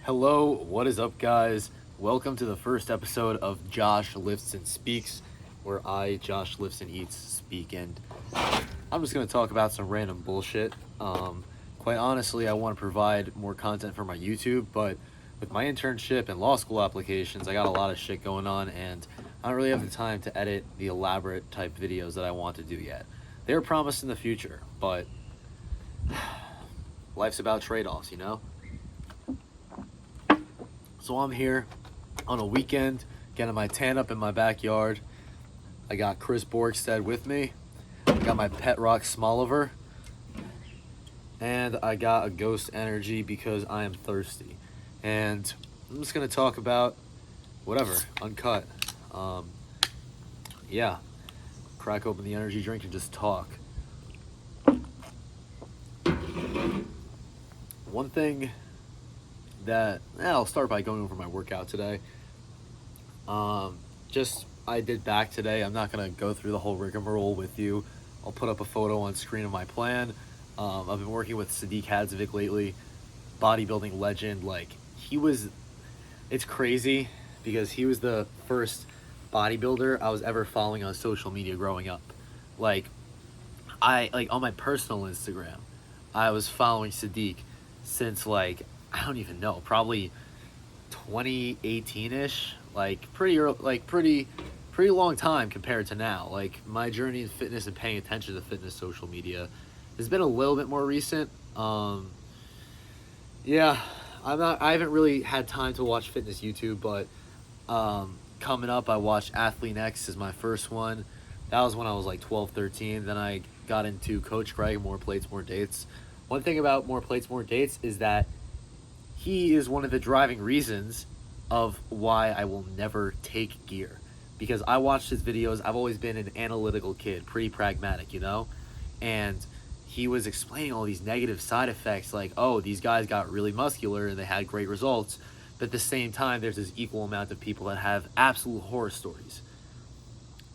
Hello, what is up, guys? Welcome to the first episode of Josh Lifts and Speaks, where I, Josh Lifts and Eats, speak. And I'm just going to talk about some random bullshit. Quite honestly, I want to provide more content for my YouTube, but with my internship and law school applications, I got a lot of shit going on, and I don't really have the time to edit the elaborate type videos that I want to do yet. They're promised in the future, but life's about trade-offs, you know? So I'm here on a weekend, getting my tan up in my backyard. I got CHRISBORGSTEAD with me. I got my pet rock Smoliver. And I got a Ghost Energy because I am thirsty. And I'm just going to talk about whatever, uncut. Yeah, crack open the energy drink and just talk. One thing that I'll start by going over my workout today. I did back today. I'm not gonna go through the whole rigmarole with you. I'll put up a photo on screen of my plan. I've been working with Sadiq Hadzovic lately, bodybuilding legend. It's crazy because he was the first bodybuilder I was ever following on social media growing up. On my personal Instagram, I was following Sadiq since I don't even know, probably 2018-ish, pretty long time compared to now. My journey in fitness and paying attention to fitness social media has been a little bit more recent. Yeah, I haven't really had time to watch fitness YouTube, but coming up, I watched Athlete X as my first one. That was when I was 12, 13. Then I got into Coach Greg, More Plates, More Dates. One thing about More Plates, More Dates is that he is one of the driving reasons of why I will never take gear. Because I watched his videos, I've always been an analytical kid, pretty pragmatic, you know? And he was explaining all these negative side effects, these guys got really muscular and they had great results. But at the same time, there's this equal amount of people that have absolute horror stories.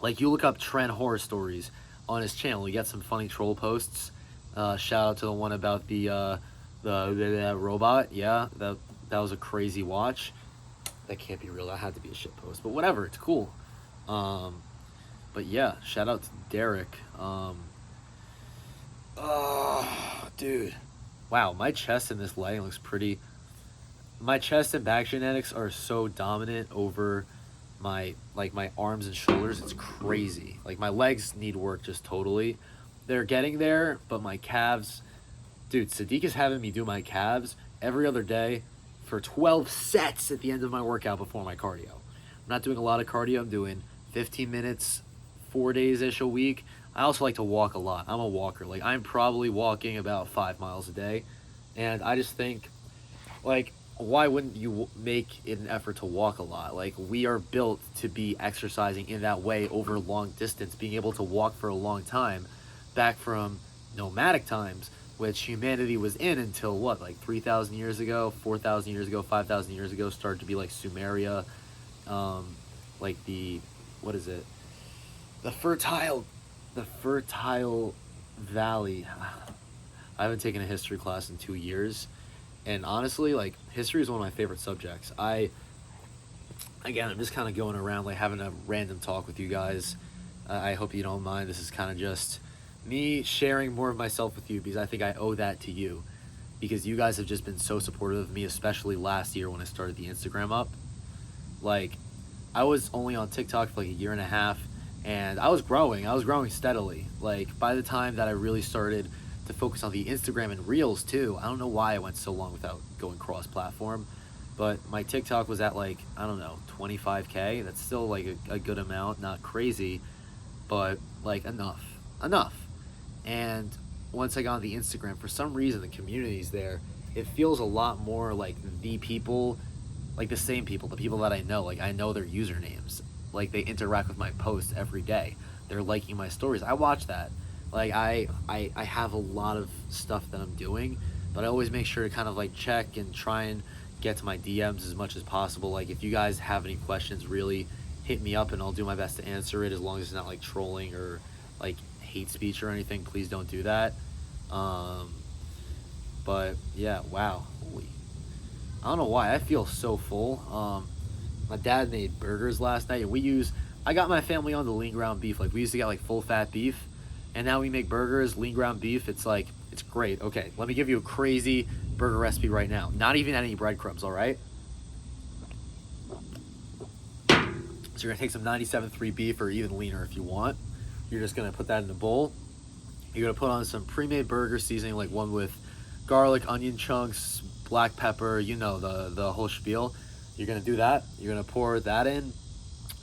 You look up Trend Horror Stories on his channel, you get some funny troll posts. Shout out to the one about the robot. Yeah, that was a crazy watch. That can't be real. That had to be a shit post, but whatever, it's cool. But yeah, shout out to Derek. Dude, wow, my chest in this lighting looks pretty. My chest and back genetics are so dominant over my arms and shoulders. It's crazy. My legs need work just totally. They're getting there, but my calves. Dude, Sadiq is having me do my calves every other day for 12 sets at the end of my workout before my cardio. I'm not doing a lot of cardio. I'm doing 15 minutes, 4 days-ish a week. I also like to walk a lot. I'm a walker. I'm probably walking about 5 miles a day. And I just think, why wouldn't you make it an effort to walk a lot? We are built to be exercising in that way over long distance, being able to walk for a long time, back from nomadic times, which humanity was in until 3,000 years ago, 4,000 years ago, 5,000 years ago, started to be Sumeria, the fertile valley. I haven't taken a history class in 2 years, and honestly, history is one of my favorite subjects. I'm just kind of going around having a random talk with you guys. I hope you don't mind. This is kind of just me sharing more of myself with you because I think I owe that to you, because you guys have just been so supportive of me, especially last year when I started the Instagram up. I was only on TikTok for a year and a half, and I was growing steadily. By the time that I really started to focus on the Instagram and Reels too, I don't know why I went so long without going cross-platform, but my TikTok was at 25K. That's still a good amount, not crazy, but enough. And once I got on the Instagram, for some reason the community's there. It feels a lot more like the people, the same people, the people that I know. I know their usernames. They interact with my posts every day. They're liking my stories. I watch that. I have a lot of stuff that I'm doing, but I always make sure to kind of check and try and get to my DMs as much as possible. If you guys have any questions, really hit me up and I'll do my best to answer it, as long as it's not trolling or hate speech or anything. Please don't do that. But yeah, wow, holy, I don't know why. I feel so full. My dad made burgers last night, and I got my family on the lean ground beef. Like, we used to get like full fat beef, and now we make burgers, lean ground beef. It's like, it's great. Okay, let me give you a crazy burger recipe right now. Not even any breadcrumbs, all right? So you're gonna take some 97.3 beef, or even leaner if you want. You're just gonna put that in a bowl. You're gonna put on some pre-made burger seasoning, like one with garlic, onion chunks, black pepper, you know, the whole spiel. You're gonna do that. You're gonna pour that in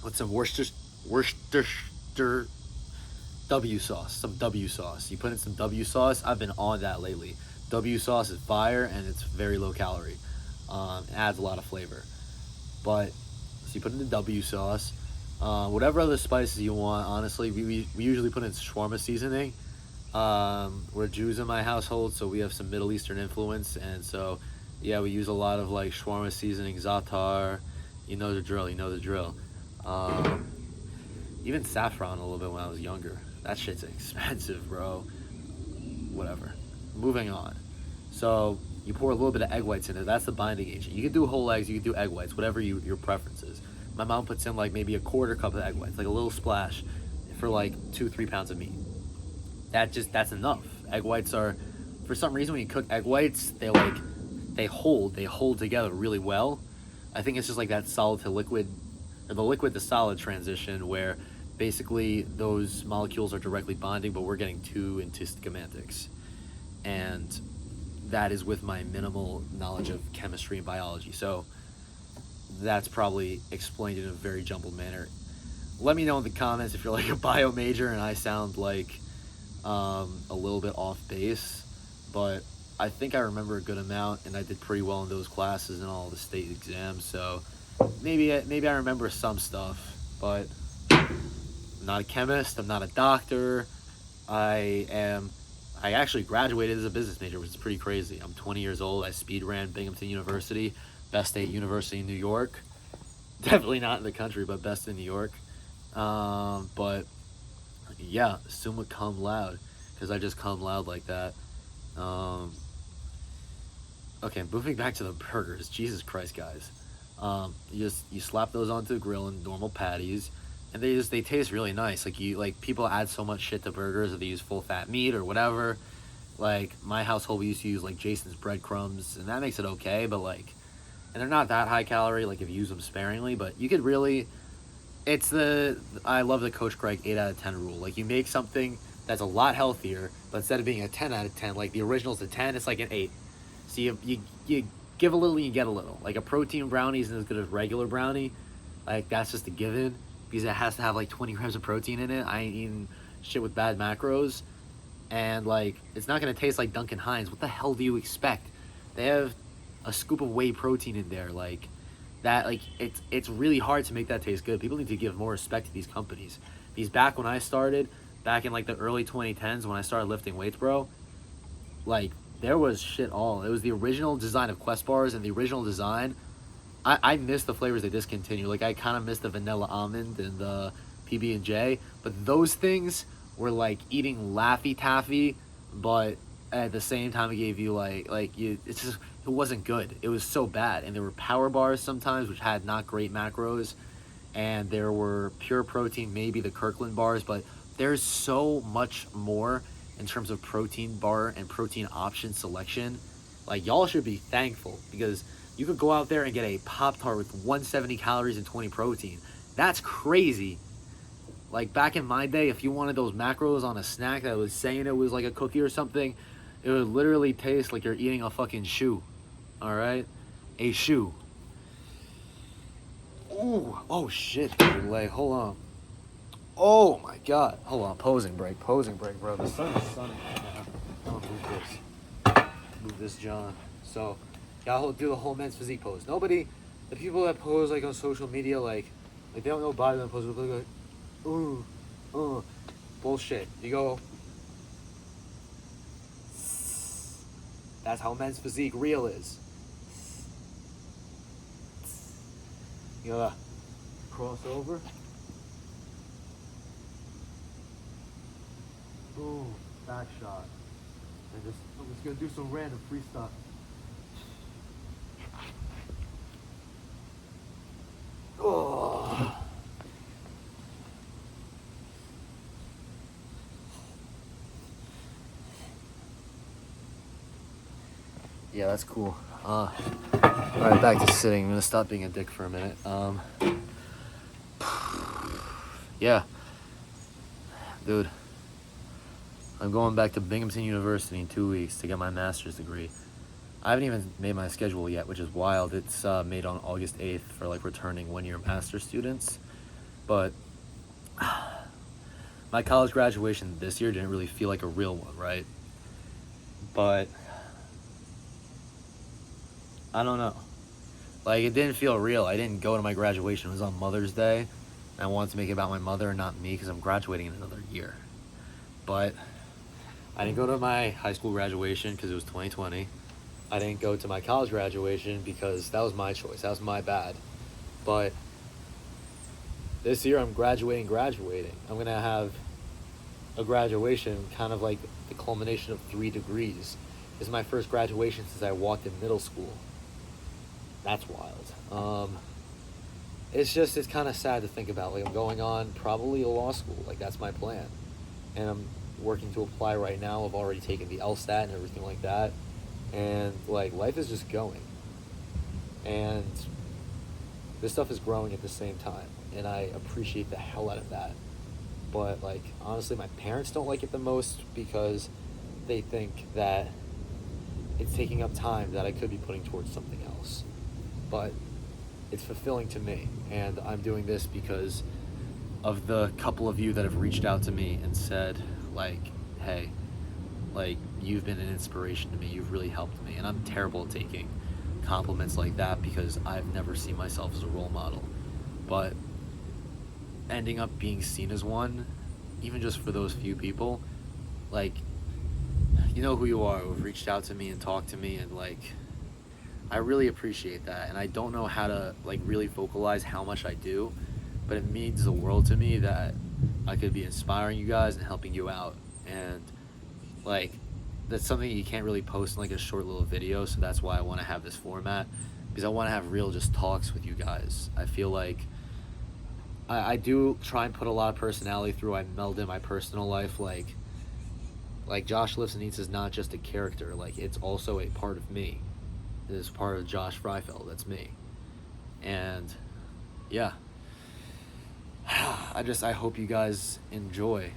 with some Worcestershire W sauce, some W sauce. You put in some W sauce. I've been on that lately. W sauce is fire, and it's very low calorie. It adds a lot of flavor. But so you put in the W sauce, whatever other spices you want. Honestly, we usually put in shawarma seasoning. We're Jews in my household, so we have some Middle Eastern influence, and so yeah, we use a lot of like shawarma seasoning, za'atar. You know the drill. You know the drill. Even saffron a little bit when I was younger. That shit's expensive, bro. Whatever. Moving on. So you pour a little bit of egg whites in it. That's the binding agent. You can do whole eggs. You can do egg whites. Whatever your preference is. My mom puts in like maybe a quarter cup of egg whites, like a little splash, for like 2-3 pounds of meat. That's enough. Egg whites are, for some reason, when you cook egg whites, they hold together really well. I think it's just like that solid to liquid, or the liquid to solid transition, where basically those molecules are directly bonding, but we're getting too into schematics. And that is with my minimal knowledge of chemistry and biology. So that's probably explained in a very jumbled manner. Let me know in the comments if you're like a bio major and I sound like a little bit off base, but I think I remember a good amount, and I did pretty well in those classes and all the state exams, so maybe I remember some stuff, but I'm not a chemist, I'm not a doctor. I actually graduated as a business major, which is pretty crazy. I'm 20 years old. I speed ran Binghamton University, best state university in New York. Definitely not in the country, but best in New York. But yeah, summa cum laude, because I just cum loud like that. Okay, moving back to the burgers. Jesus Christ, guys. You slap those onto the grill in normal patties, and they taste really nice. Like people add so much shit to burgers, or they use full fat meat or whatever. Like my household, we used to use like Jason's breadcrumbs, and that makes it okay. But like, and they're not that high calorie. Like if you use them sparingly, but you could really. I love the Coach Craig 8 out of 10 rule. Like you make something that's a lot healthier, but instead of being a 10 out of 10, like the original's a 10, it's like an 8. So you give a little, you get a little. Like a protein brownie isn't as good as regular brownie. Like that's just a given, because it has to have like 20 grams of protein in it. I ain't eating shit with bad macros. And like, it's not gonna taste like Duncan Hines. What the hell do you expect? They have a scoop of whey protein in there. Like that, like it's really hard to make that taste good. People need to give more respect to these companies. Because back when I started, back in like the early 2010s when I started lifting weights, bro, like there was shit all. It was the original design of Quest bars, and the original design, I miss the flavors they discontinued. Like I kind of miss the vanilla almond and the PB&J, but those things were like eating Laffy Taffy, but at the same time it gave you it wasn't good. It was so bad. And there were power bars sometimes, which had not great macros, and there were pure protein, maybe the Kirkland bars, but there's so much more in terms of protein bar and protein option selection. Like y'all should be thankful, because you could go out there and get a Pop-Tart with 170 calories and 20 protein. That's crazy. Like back in my day, if you wanted those macros on a snack that was saying it was like a cookie or something, it would literally taste like you're eating a fucking shoe. All right? A shoe. Ooh. Oh shit, dude. Like, hold on. Oh my god. Hold on. Posing break, bro. The sun is sunning right now. I'm gonna move this John. So y'all do the whole men's physique pose. Nobody, the people that pose like on social media, like they don't know bodybuilding pose, look like, bullshit. You go. That's how men's physique real is. You gotta cross over. Boom, back shot. And I'm just gonna do some random free stuff. Yeah, that's cool. All right, back to sitting. I'm gonna stop being a dick for a minute. Yeah, dude, I'm going back to Binghamton University in 2 weeks to get my master's degree. I haven't even made my schedule yet, which is wild. It's made on August 8th for like returning one-year master's students. But my college graduation this year didn't really feel like a real one, right? But I don't know. Like, it didn't feel real. I didn't go to my graduation. It was on Mother's Day. And I wanted to make it about my mother and not me because I'm graduating in another year. But I didn't go to my high school graduation because it was 2020. I didn't go to my college graduation because that was my choice. That was my bad. But this year I'm graduating. I'm going to have a graduation kind of like the culmination of 3 degrees. This is my first graduation since I walked in middle school. That's wild. It's kind of sad to think about. Like, I'm going on probably a law school. Like, that's my plan. And I'm working to apply right now. I've already taken the LSAT and everything like that. And, like, life is just going. And this stuff is growing at the same time. And I appreciate the hell out of that. But, like, honestly, my parents don't like it the most because they think that it's taking up time that I could be putting towards something else. But it's fulfilling to me, and I'm doing this because of the couple of you that have reached out to me and said, like, hey, like, you've been an inspiration to me, you've really helped me. And I'm terrible at taking compliments like that because I've never seen myself as a role model. But ending up being seen as one, even just for those few people, like, you know who you are, who've reached out to me and talked to me, and, like, I really appreciate that. And I don't know how to, like, really vocalize how much I do, but it means the world to me that I could be inspiring you guys and helping you out. And, like, that's something you can't really post in, like, a short little video, so that's why I want to have this format, because I want to have real just talks with you guys. I feel like I do try and put a lot of personality through. I meld in my personal life, like Josh Lifts and Eats is not just a character, like, it's also a part of me. It is part of Josh Freifeld. That's me. And yeah, I hope you guys enjoy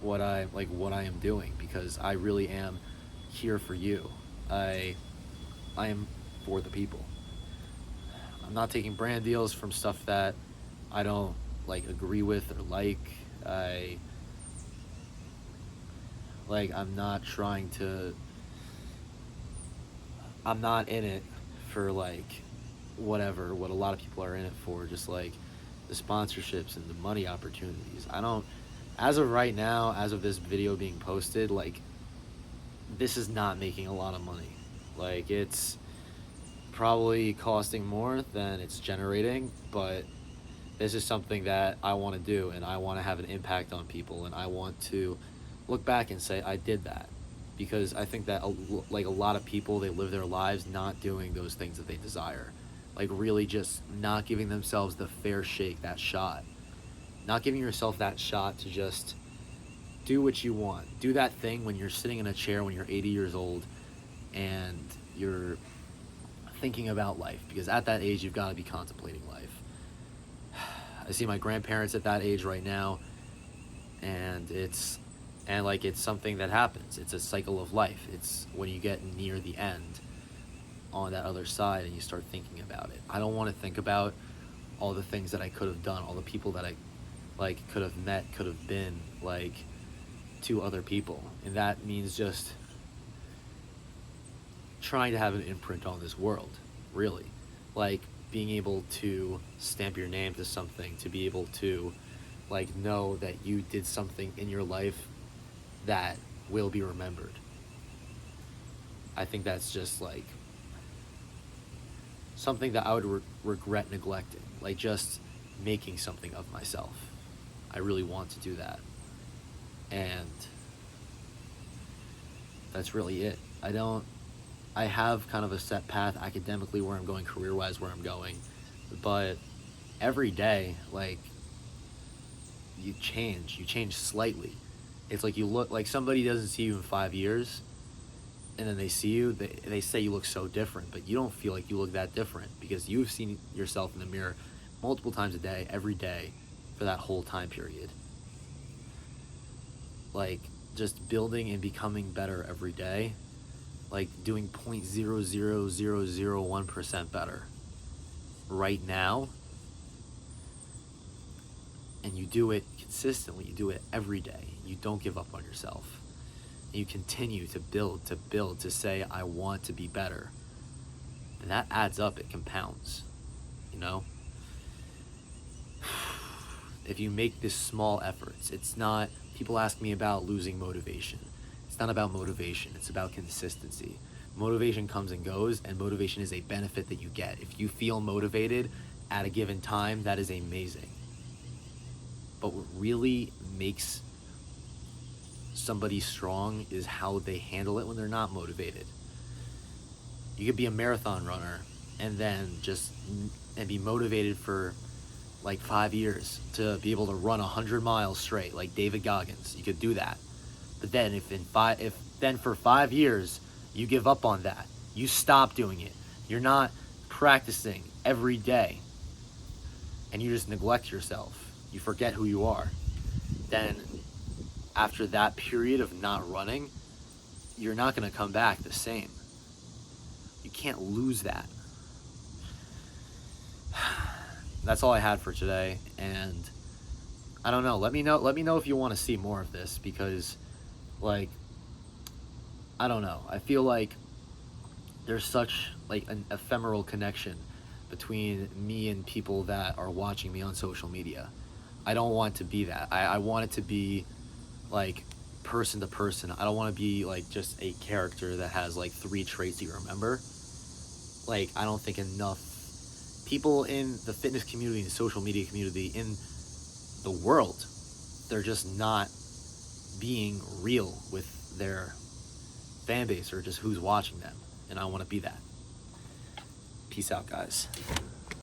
what I am doing, because I really am here for you. I am for the people. I'm not taking brand deals from stuff that I don't, like, agree with or like. I'm not in it for, like, what a lot of people are in it for, just like the sponsorships and the money opportunities. As of right now, as of this video being posted, like, this is not making a lot of money. Like, it's probably costing more than it's generating, but this is something that I want to do, and I want to have an impact on people, and I want to look back and say I did that. Because I think that, like, a lot of people, they live their lives not doing those things that they desire. Like, really just not giving themselves the fair shake, that shot. Not giving yourself that shot to just do what you want. Do that thing when you're sitting in a chair when you're 80 years old and you're thinking about life. Because at that age, you've got to be contemplating life. I see my grandparents at that age right now, and it's something that happens. It's a cycle of life. It's when you get near the end on that other side and you start thinking about it. I don't want to think about all the things that I could have done, all the people that I, like, could have met, could have been, like, to other people. And that means just trying to have an imprint on this world, really. Like, being able to stamp your name to something, to be able to, like, know that you did something in your life that will be remembered. I think that's just, like, something that I would regret neglecting, like, just making something of myself. I really want to do that, and that's really it. I have kind of a set path academically where I'm going, career-wise where I'm going, but every day, like, you change slightly. It's like you look like somebody doesn't see you in 5 years, and then they see you, they say you look so different, but you don't feel like you look that different because you've seen yourself in the mirror multiple times a day, every day, for that whole time period. Like, just building and becoming better every day, like doing 0.00001% better right now, and you do it consistently, you do it every day, you don't give up on yourself. You continue to build, to say, I want to be better. And that adds up, it compounds, you know? If you make this small efforts, it's not, people ask me about losing motivation. It's not about motivation, it's about consistency. Motivation comes and goes, and motivation is a benefit that you get. If you feel motivated at a given time, that is amazing. But what really makes somebody strong is how they handle it when they're not motivated. You could be a marathon runner and then be motivated for like 5 years to be able to run 100 miles straight, like David Goggins. You could do that. But then if for 5 years you give up on that, you stop doing it, you're not practicing every day, and you just neglect yourself, you forget who you are, then after that period of not running, you're not going to come back the same. You can't lose that. That's all I had for today, and I don't know. Let me know if you want to see more of this, because, like, I don't know. I feel like there's such like an ephemeral connection between me and people that are watching me on social media. I don't want to be that. I want it to be like person to person. I don't want to be like just a character that has like 3 traits you remember. Like, I don't think enough people in the fitness community, the social media community, in the world, they're just not being real with their fan base or just who's watching them. And I want to be that. Peace out, guys.